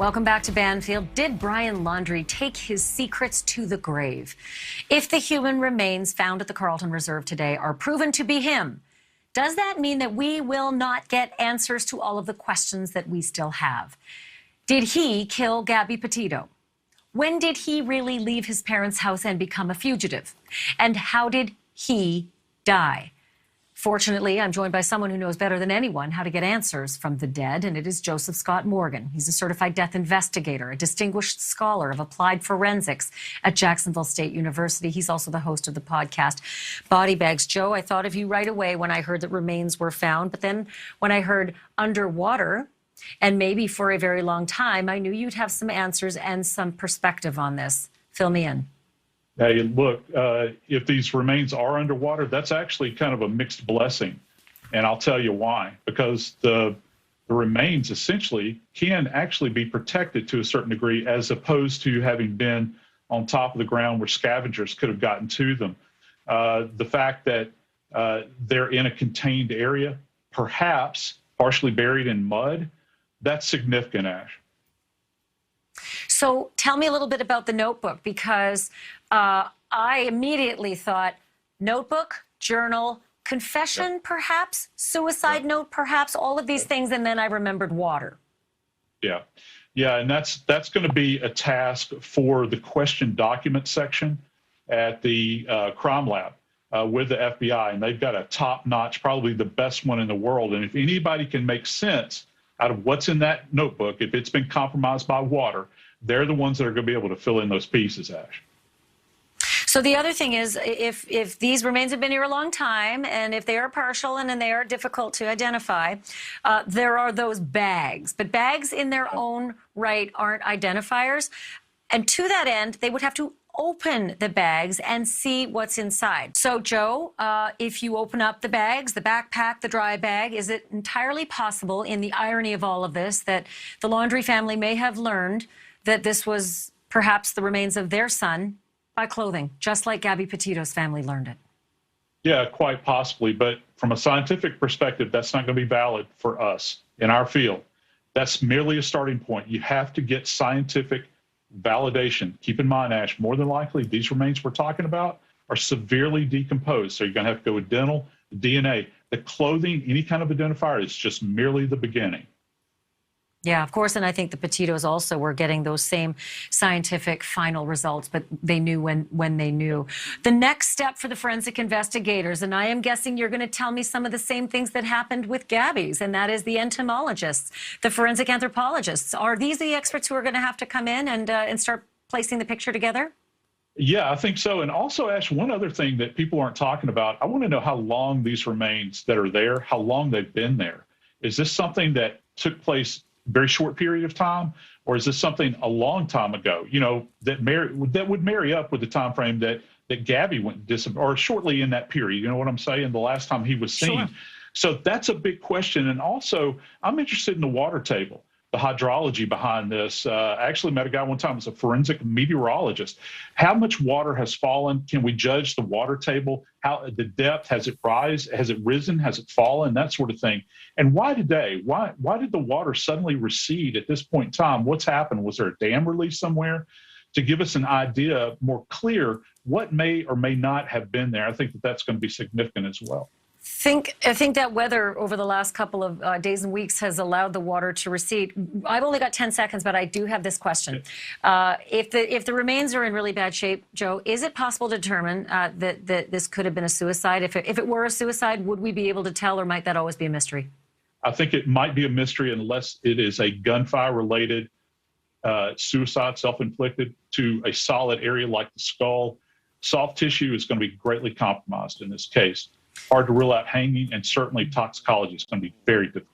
Welcome back to Banfield. Did Brian Laundrie take his secrets to the grave? If the human remains found at the Carlton Reserve today are proven to be him, does that mean that we will not get answers to all of the questions that we still have? Did he kill Gabby Petito? When did he really leave his parents' house and become a fugitive? And how did he die? Fortunately, I'm joined by someone who knows better than anyone how to get answers from the dead, and it is Joseph Scott Morgan. He's a certified death investigator, a distinguished scholar of applied forensics at Jacksonville State University. He's also the host of the podcast Body Bags. Joe, I thought of you right away when I heard that remains were found, but then when I heard underwater, and maybe for a very long time, I knew you'd have some answers and some perspective on this. Fill me in. Hey, look, if these remains are underwater, that's actually kind of a mixed blessing. And I'll tell you why. Because the remains essentially can actually be protected to a certain degree, as opposed to having been on top of the ground where scavengers could have gotten to them. The fact that they're in a contained area, perhaps partially buried in mud, that's significant, Ash. So tell me a little bit about the notebook, because I immediately thought notebook, journal, confession, perhaps, suicide note, perhaps, all of these things, and then I remembered water. Yeah, and that's going to be a task for the question document section at the crime lab with the FBI, and they've got a top-notch, probably the best one in the world. And if anybody can make sense out of what's in that notebook, if it's been compromised by water, they're the ones that are going to be able to fill in those pieces, Ash. So the other thing is, if these remains have been here a long time, and if they are partial and they are difficult to identify, there are those bags. But bags in their own right aren't identifiers. And to that end, they would have to open the bags and see what's inside. So, Joe, if you open up the bags, the backpack, the dry bag, is it entirely possible, in the irony of all of this, that the Laundrie family may have learned that this was perhaps the remains of their son by clothing, just like Gabby Petito's family learned it? Yeah, quite possibly. But from a scientific perspective, that's not going to be valid for us in our field. That's merely a starting point. You have to get scientific validation. Keep in mind, Ash, more than likely, these remains we're talking about are severely decomposed. So you're going to have to go with dental, DNA. The clothing, any kind of identifier, is just merely the beginning. Yeah, of course, and I think the Petitos also were getting those same scientific final results, but they knew when they knew. The next step for the forensic investigators, and I am guessing you're going to tell me some of the same things that happened with Gabby's, and that is the entomologists, the forensic anthropologists. Are these the experts who are going to have to come in and start placing the picture together? Yeah, I think so. And also, Ash, one other thing that people aren't talking about, I want to know how long these remains that are there, how long they've been there. Is this something that took place very short period of time, or is this something a long time ago, that would marry up with the time frame that Gabby went or shortly in that period, you know what I'm saying, the last time he was seen? Sure. So that's a big question. And also, I'm interested in the water table, the hydrology behind this. I actually met a guy one time who's a forensic meteorologist. How much water has fallen? Can we judge the water table? How the depth, has it risen? Has it fallen? That sort of thing. And why today? Why did the water suddenly recede at this point in time? What's happened? Was there a dam release somewhere? To give us an idea more clear what may or may not have been there. I think that's going to be significant as well. I think that weather over the last couple of days and weeks has allowed the water to recede. I've only got 10 seconds, but I do have this question. If the remains are in really bad shape, Joe, is it possible to determine that this could have been a suicide? If it were a suicide, would we be able to tell, or might that always be a mystery? I think it might be a mystery unless it is a gunfire-related suicide, self-inflicted, to a solid area like the skull. Soft tissue is going to be greatly compromised in this case. Hard to rule out hanging, and certainly toxicology is going to be very difficult.